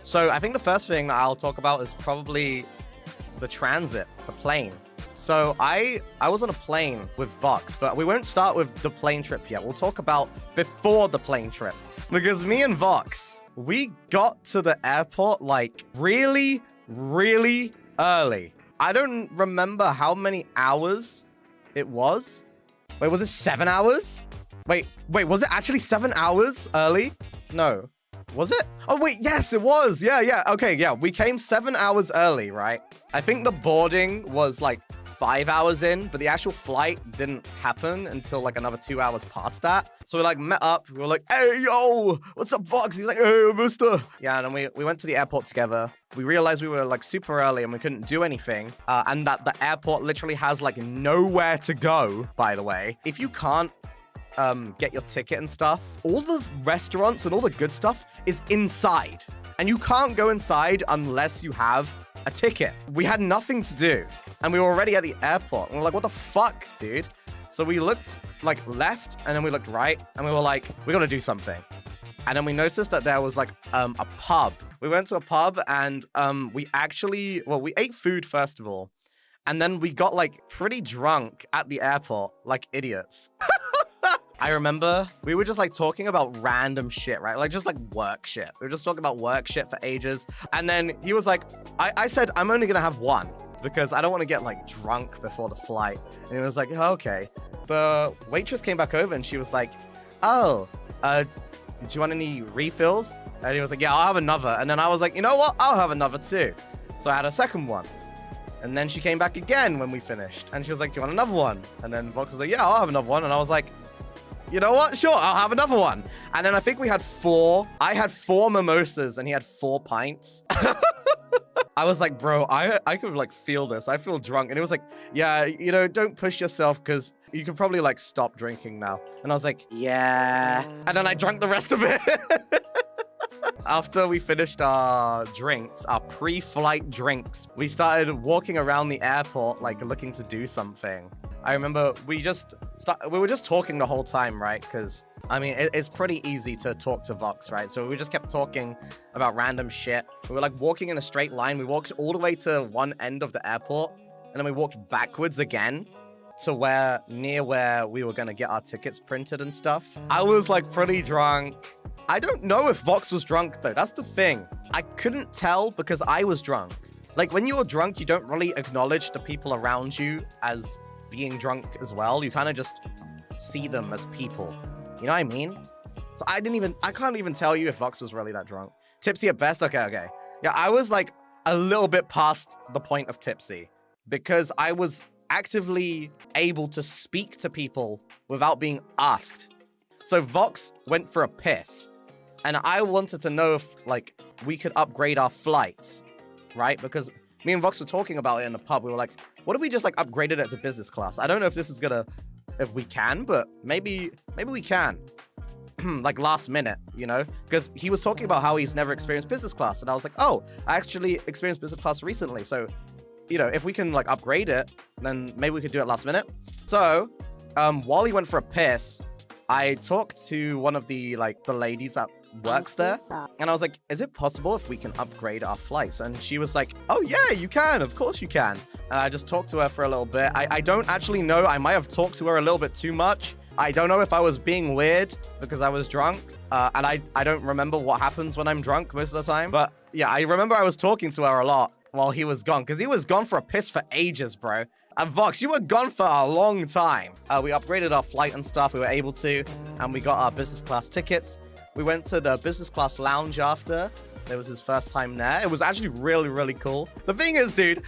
So I think the first thing that I'll talk about is probably the transit, the plane. So I was on a plane with Vox, but we won't start with the plane trip yet. We'll talk about before the plane trip. Because me and Vox, we got to the airport like really, really early. I don't remember how many hours it was. Wait, was it 7 hours? Wait, was it actually 7 hours early? No. Was it? Oh, wait, yes, it was. Yeah. Okay, yeah. We came 7 hours early, right? I think the boarding was like 5 hours in, but the actual flight didn't happen until like another 2 hours past that. So we like met up. We were like, hey, yo, what's up, Vox? He's like, hey, mister. Yeah, and then we went to the airport together. We realized we were like super early and we couldn't do anything. And that the airport literally has like nowhere to go, by the way. If you can't get your ticket and stuff, all the restaurants and all the good stuff is inside. And you can't go inside unless you have a ticket. We had nothing to do. And we were already at the airport. And we're like, what the fuck, dude? So we looked like left and then we looked right and we were like, we gotta do something. And then we noticed that there was like a pub. We went to a pub and we ate food first of all. And then we got like pretty drunk at the airport, like idiots. I remember we were just like talking about random shit, right? Like just like work shit. We were just talking about work shit for ages. And then he was like, I said, I'm only gonna have one because I don't want to get like drunk before the flight. And he was like, oh, okay. The waitress came back over and she was like, oh, do you want any refills? And he was like, yeah, I'll have another. And then I was like, you know what? I'll have another too. So I had a second one. And then she came back again when we finished. And she was like, do you want another one? And then Vox was like, yeah, I'll have another one. And I was like, you know what? Sure, I'll have another one. And then I think we had 4. I had 4 mimosas and he had 4 pints. I was like, bro, I could like feel this. I feel drunk. And it was like, yeah, you know, don't push yourself because you can probably like stop drinking now. And I was like, yeah. And then I drank the rest of it. After we finished our drinks, our pre-flight drinks, we started walking around the airport, like looking to do something. I remember we were just talking the whole time, right? Because, I mean, it's pretty easy to talk to Vox, right? So we just kept talking about random shit. We were like walking in a straight line. We walked all the way to one end of the airport, and then we walked backwards again to near where we were going to get our tickets printed and stuff. I was like pretty drunk. I don't know if Vox was drunk though. That's the thing. I couldn't tell because I was drunk. Like when you're drunk, you don't really acknowledge the people around you as being drunk as well. You kind of just see them as people. You know what I mean? So I can't even tell you if Vox was really that drunk. Tipsy at best? Okay. Yeah, I was like a little bit past the point of tipsy because I was actively able to speak to people without being asked. So Vox went for a piss and I wanted to know if like we could upgrade our flights, right? Because me and Vox were talking about it in the pub. We were like, what if we just like upgraded it to business class? I don't know if we can, but maybe we can. Like last minute, you know? Because he was talking about how he's never experienced business class. And I was like, oh, I actually experienced business class recently. So, you know, if we can like upgrade it, then maybe we could do it last minute. So, while he went for a piss, I talked to one of the ladies that works there. And I was like, is it possible if we can upgrade our flights? And she was like, oh yeah, you can. Of course you can. And I just talked to her for a little bit. I don't actually know. I might have talked to her a little bit too much. I don't know if I was being weird because I was drunk. And I don't remember what happens when I'm drunk most of the time. But yeah, I remember I was talking to her a lot while he was gone. Because he was gone for a piss for ages, bro. And Vox, you were gone for a long time. We upgraded our flight and stuff. We were able to. And we got our business class tickets. We went to the business class lounge after. It was his first time there. It was actually really, really cool. The thing is, dude,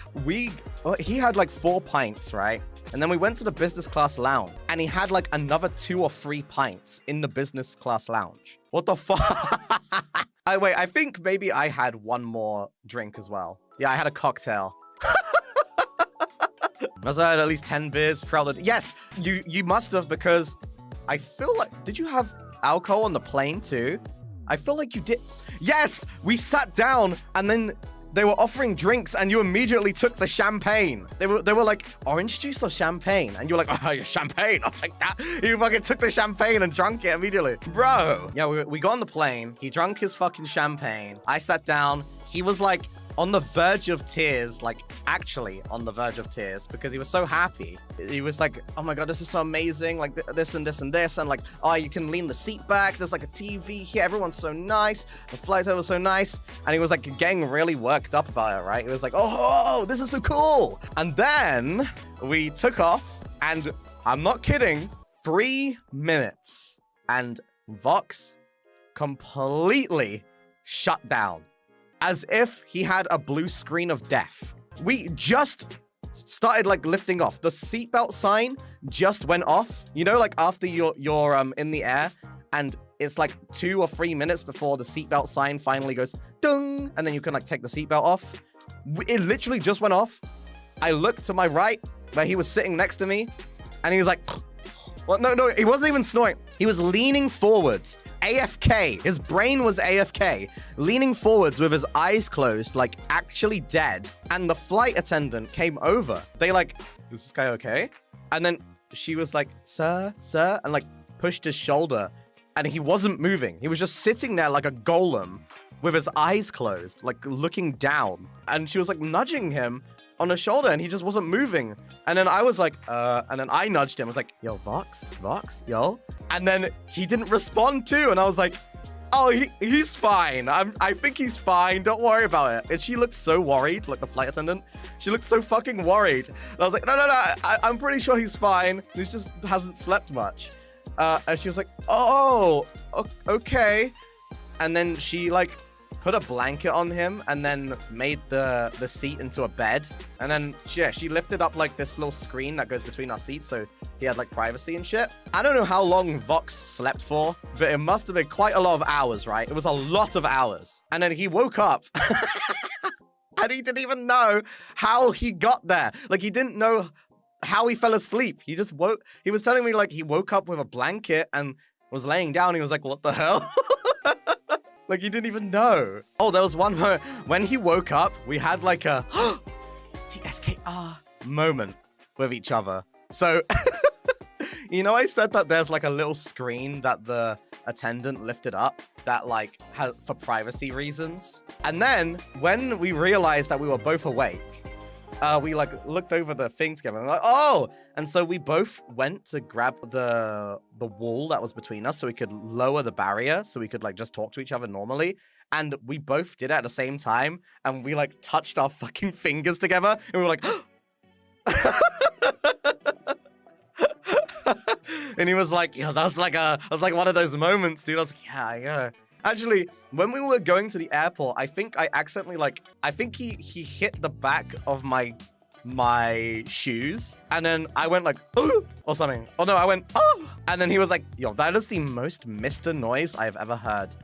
he had like 4 pints, right? And then we went to the business class lounge and he had like another 2 or 3 pints in the business class lounge. What the fuck? I think maybe I had one more drink as well. Yeah, I had a cocktail. Must have had at least 10 beers throughout the... Yes, you must have because I feel like... Did you have alcohol on the plane too? I feel like you did. Yes, we sat down and then they were offering drinks and you immediately took the champagne. They were like, orange juice or champagne? And you're like, oh, champagne, I'll take that. You fucking took the champagne and drank it immediately. Bro. Yeah, we got on the plane. He drank his fucking champagne. I sat down. He was like on the verge of tears, like actually on the verge of tears because he was so happy. He was like, oh my God, this is so amazing. Like this and this and this. And like, oh, you can lean the seat back. There's like a TV here. Everyone's so nice. The flight was so nice. And he was like getting really worked up about it, right? He was like, oh, this is so cool. And then we took off and I'm not kidding, 3 minutes and Vox completely shut down. As if he had a blue screen of death. We just started like lifting off. The seatbelt sign just went off. You know, like after you're in the air and it's like 2 or 3 minutes before the seatbelt sign finally goes dung, and then you can like take the seatbelt off. It literally just went off. I looked to my right where he was sitting next to me and he was like, well, no, he wasn't even snoring. He was leaning forwards, AFK. His brain was AFK, leaning forwards with his eyes closed, like actually dead. And the flight attendant came over. They like, is this guy okay? And then she was like, sir, and like pushed his shoulder and he wasn't moving. He was just sitting there like a golem with his eyes closed, like looking down. And she was like nudging him on his shoulder and he just wasn't moving. And then I was like, and then I nudged him. I was like, yo, Vox, yo. And then he didn't respond too. And I was like, oh, he's fine. I think he's fine. Don't worry about it. And she looked so worried, like the flight attendant. She looked so fucking worried. And I was like, no, I'm pretty sure he's fine. He just hasn't slept much. And she was like, oh, okay. And then she like put a blanket on him and then made the seat into a bed. And then she lifted up like this little screen that goes between our seats so he had like privacy and shit. I don't know how long Vox slept for, but it must have been quite a lot of hours, right? It was a lot of hours. And then he woke up and he didn't even know how he got there. Like he didn't know how he fell asleep. He just woke. He was telling me like he woke up with a blanket and was laying down. He was like, what the hell? Like, he didn't even know. Oh, there was one moment when he woke up, we had like a TSKR moment with each other. So, you know, I said that there's like a little screen that the attendant lifted up that like has for privacy reasons. And then when we realized that we were both awake, we like looked over the thing together and we're like, oh, and so we both went to grab the wall that was between us so we could lower the barrier so we could like just talk to each other normally. And we both did it at the same time and we like touched our fucking fingers together and we were like, and he was like, yeah, that was like one of those moments, dude. I was like, yeah. Actually, when we were going to the airport, I think I accidentally he hit the back of my shoes, and then I went like, oh, or something. Oh no, I went, oh, and then he was like, yo, that is the most Mysta noise I've ever heard.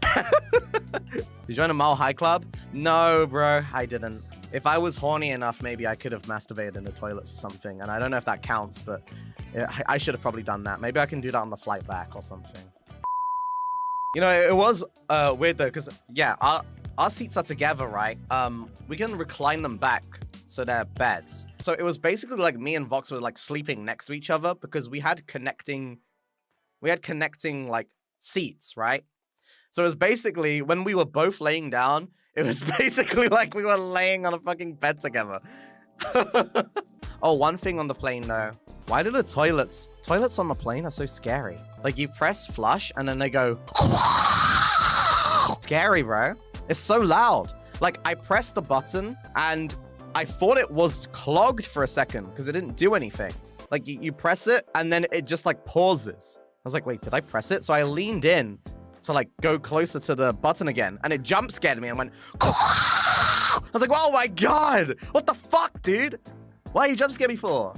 Did you join a Mile High Club? No, bro, I didn't. If I was horny enough, maybe I could have masturbated in the toilets or something, and I don't know if that counts, but I should have probably done that. Maybe I can do that on the flight back or something. You know, it was weird though, because yeah, our seats are together, right? We can recline them back so they're beds. So it was basically like me and Vox were like sleeping next to each other because we had connecting like seats, right? So it was basically when we were both laying down, it was basically like we were laying on a fucking bed together. Oh, one thing on the plane though. Why do the toilets on the plane are so scary? Like you press flush and then they go scary, bro. It's so loud. Like I pressed the button and I thought it was clogged for a second because it didn't do anything. Like you press it and then it just like pauses. I was like, wait, did I press it? So I leaned in to like go closer to the button again and it jump scared me and went I was like, oh my God, what the fuck, dude? Why are you jump scared me for?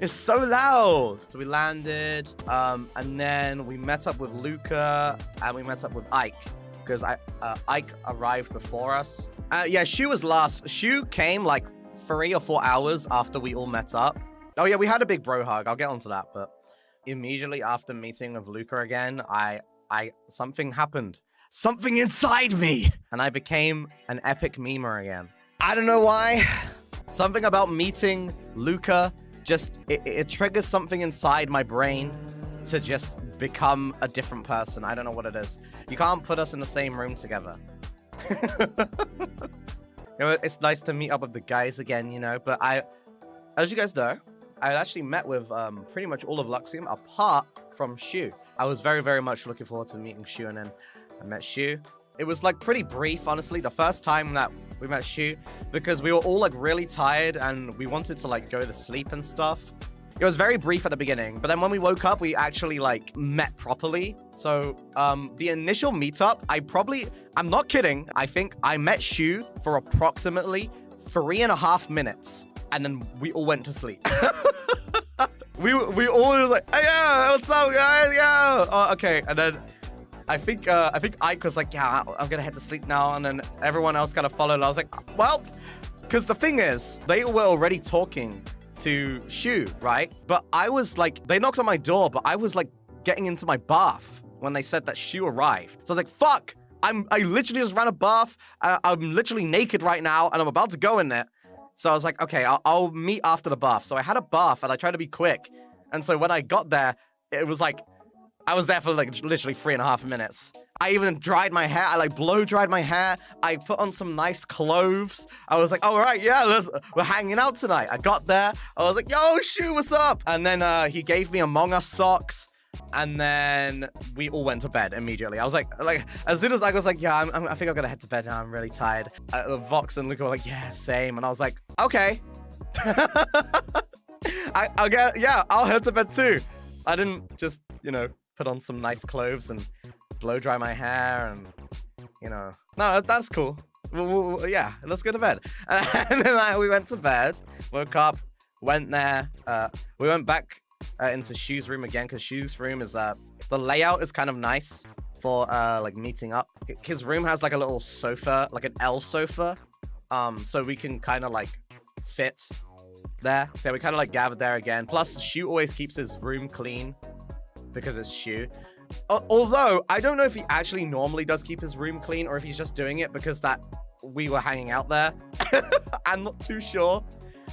It's so loud. So we landed, and then we met up with Luca, and we met up with Ike, because Ike arrived before us. Yeah, Shu was last. Shu came like 3 or 4 hours after we all met up. Oh yeah, we had a big bro hug. I'll get onto that, but immediately after meeting with Luca again, something happened. something inside me. And I became an epic memer again. I don't know why. Something about meeting Luca, just, it triggers something inside my brain to just become a different person. I don't know what it is. You can't put us in the same room together. You know, it's nice to meet up with the guys again, you know, but as you guys know, I actually met with pretty much all of Luxiem apart from Shu. I was very, very much looking forward to meeting Shu, and then I met Shu. It was like pretty brief, honestly, the first time that we met Shu, because we were all like really tired and we wanted to like go to sleep and stuff. It was very brief at the beginning, but then when we woke up, we actually like met properly. So the initial meetup, I'm not kidding, I think I met Shu for approximately 3.5 minutes, and then we all went to sleep. we all was like, hey, yo, what's up, guys? Yo, oh, okay, and then I think Ike was like, yeah, I'm gonna head to sleep now, and then everyone else kind of followed. I was like, well, because the thing is, they were already talking to Shu, right? But I was like, they knocked on my door, but I was like getting into my bath when they said that Shu arrived. So I was like, fuck, I literally just ran a bath. I'm literally naked right now, and I'm about to go in there. So I was like, okay, I'll meet after the bath. So I had a bath, and I tried to be quick. And so when I got there, it was like, I was there for like literally 3.5 minutes. I even dried my hair. I like blow dried my hair. I put on some nice clothes. I was like, all right, yeah, we're hanging out tonight. I got there. I was like, yo, Shu, what's up? And then he gave me Among Us socks. And then we all went to bed immediately. I was like, as soon as I was like, yeah, I think I'm gonna head to bed now. I'm really tired. Vox and Luca were like, yeah, same. And I was like, okay. I'll head to bed too. I didn't just, you know, put on some nice clothes and blow dry my hair and, you know. No, that's cool. Yeah, let's go to bed. And then we went to bed, woke up, went there. We went back into Shu's room again, because Shu's room is, the layout is kind of nice for like meeting up. His room has like a little sofa, like an L sofa. So we can kind of like fit there. So we kind of like gathered there again. Plus, Shu always keeps his room clean because it's Shu. Although, I don't know if he actually normally does keep his room clean or if he's just doing it because that we were hanging out there. I'm not too sure.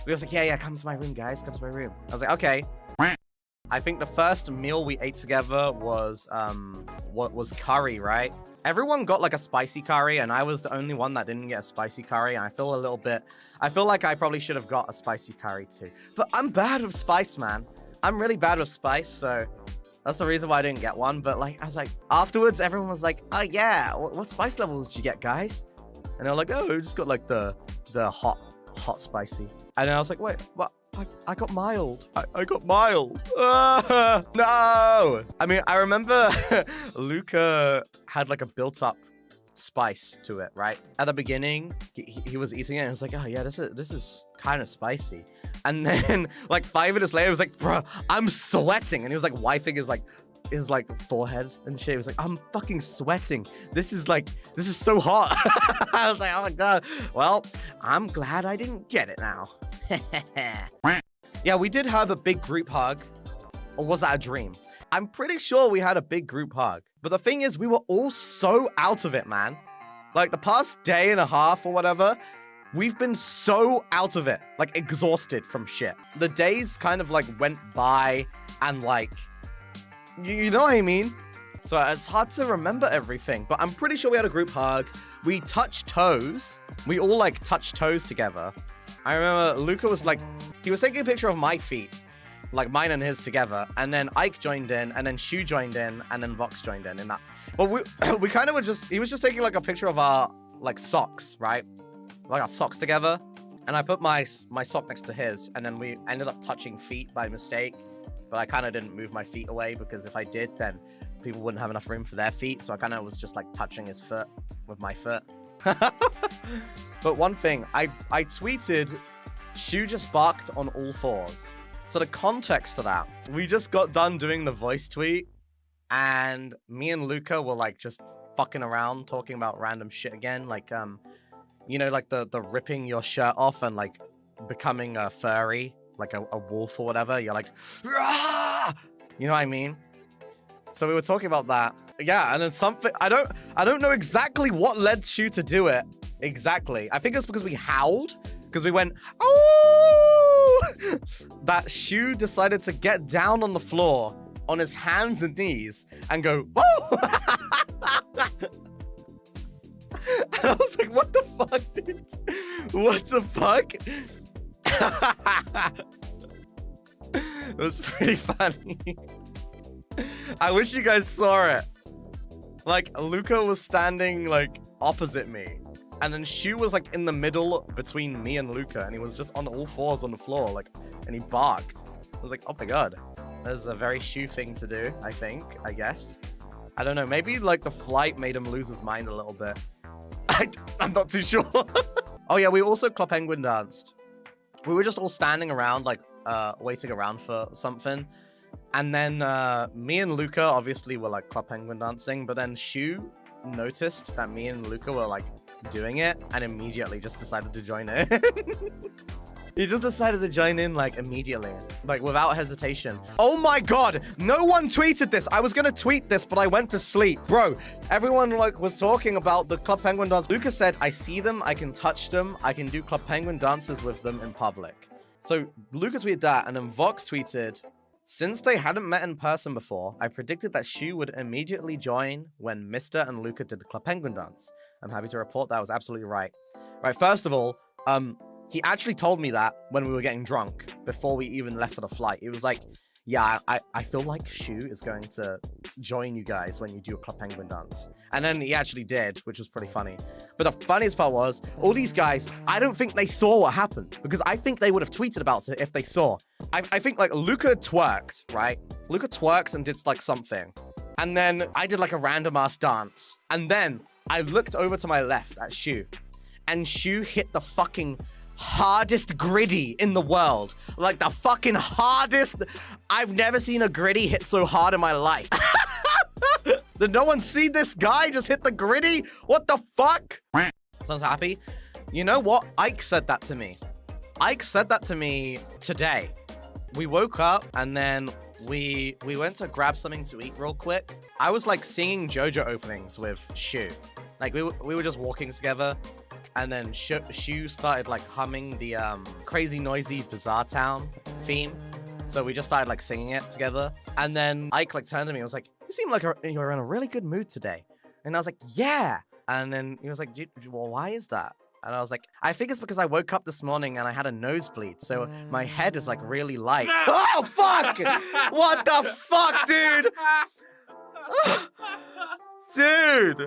He was like, yeah, come to my room, guys. Come to my room. I was like, okay. I think the first meal we ate together was, what was curry, right? Everyone got like a spicy curry, and I was the only one that didn't get a spicy curry. And I feel like I probably should have got a spicy curry too. But I'm bad with spice, man. I'm really bad with spice, so that's the reason why I didn't get one. But like, I was like, afterwards, everyone was like, oh yeah, what spice levels did you get, guys? And they were like, oh, we just got like the hot spicy. And I was like, wait, what? I got mild. I got mild. No! I mean, I remember Luca had like a built-up spice to it, right? At the beginning, he was eating it and he was like, oh yeah, this is kind of spicy. And then like 5 minutes later, he was like, bro, I'm sweating. And he was like wiping his forehead and shit. He was like, I'm fucking sweating. This is so hot. I was like, oh my god. Well, I'm glad I didn't get it now. Yeah, we did have a big group hug. Or was that a dream? I'm pretty sure we had a big group hug. But the thing is, we were all so out of it, man. Like the past day and a half or whatever, we've been so out of it. Like exhausted from shit. The days kind of like went by and like, you know what I mean? So it's hard to remember everything, but I'm pretty sure we had a group hug. We touched toes. We all like touched toes together. I remember Luca was like, he was taking a picture of my feet, like mine and his together. And then Ike joined in, and then Shu joined in, and then Vox joined in that. But we kind of were he was just taking like a picture of our like socks, right? Like our socks together. And I put my sock next to his, and then we ended up touching feet by mistake. But I kind of didn't move my feet away because if I did, then people wouldn't have enough room for their feet. So I kind of was just like touching his foot with my foot. But one thing, I tweeted, Shu just barked on all fours. So the context to that, we just got done doing the voice tweet, and me and Luca were like just fucking around talking about random shit again. Like, you know, like the ripping your shirt off and like becoming a furry, like a wolf or whatever. You're like, Rah! You know what I mean? So we were talking about that, yeah, and then something, I don't know exactly what led Shu to do it. Exactly. I think it's because we howled, because we went, oh, that Shu decided to get down on the floor on his hands and knees and go, whoa. And I was like, what the fuck, dude? What the fuck? It was pretty funny. I wish you guys saw it. Like, Luca was standing, like, opposite me. And then Shu was, like, in the middle between me and Luca. And he was just on all fours on the floor, like, and he barked. I was like, oh my god. That's a very Shu thing to do, I guess. I don't know. Maybe, like, the flight made him lose his mind a little bit. I'm not too sure. Oh, yeah, we also Club Penguin danced. We were just all standing around, like, waiting around for something. And then me and Luca obviously were like Club Penguin dancing, but then Shu noticed that me and Luca were like doing it and immediately just decided to join in. He just decided to join in like immediately, like without hesitation. Oh my god, no one tweeted this. I was gonna tweet this, but I went to sleep. Bro, everyone like was talking about the Club Penguin dance. Luca said, I see them, I can touch them, I can do Club Penguin dances with them in public. So Luca tweeted that, and then Vox tweeted, since they hadn't met in person before, I predicted that Shu would immediately join when Mysta and Luca did the Club Penguin dance. I'm happy to report that I was absolutely right. Right, first of all, he actually told me that when we were getting drunk, before we even left for the flight. He was like, yeah, I feel like Shu is going to join you guys when you do a Club Penguin dance. And then he actually did, which was pretty funny. But the funniest part was, all these guys, I don't think they saw what happened, because I think they would have tweeted about it if they saw. I think like Luca twerked, right? Luca twerks and did like something. And then I did like a random ass dance. And then I looked over to my left at Shu, and Shu hit the fucking hardest griddy in the world. Like the fucking hardest. I've never seen a griddy hit so hard in my life. Did no one see this guy just hit the griddy? What the fuck? Sounds happy. You know what? Ike said that to me. Ike said that to me today. We woke up and then we went to grab something to eat real quick. I was like singing JoJo openings with Shu. Like we were just walking together. And then Shu started like humming the Crazy Noisy Bizarre Town theme. So we just started like singing it together. And then Ike like turned to me and was like, you seem like you're in a really good mood today. And I was like, yeah. And then he was like, well, why is that? And I was like, I think it's because I woke up this morning and I had a nosebleed. So my head is like really light. Oh, fuck! What the fuck, dude? Dude!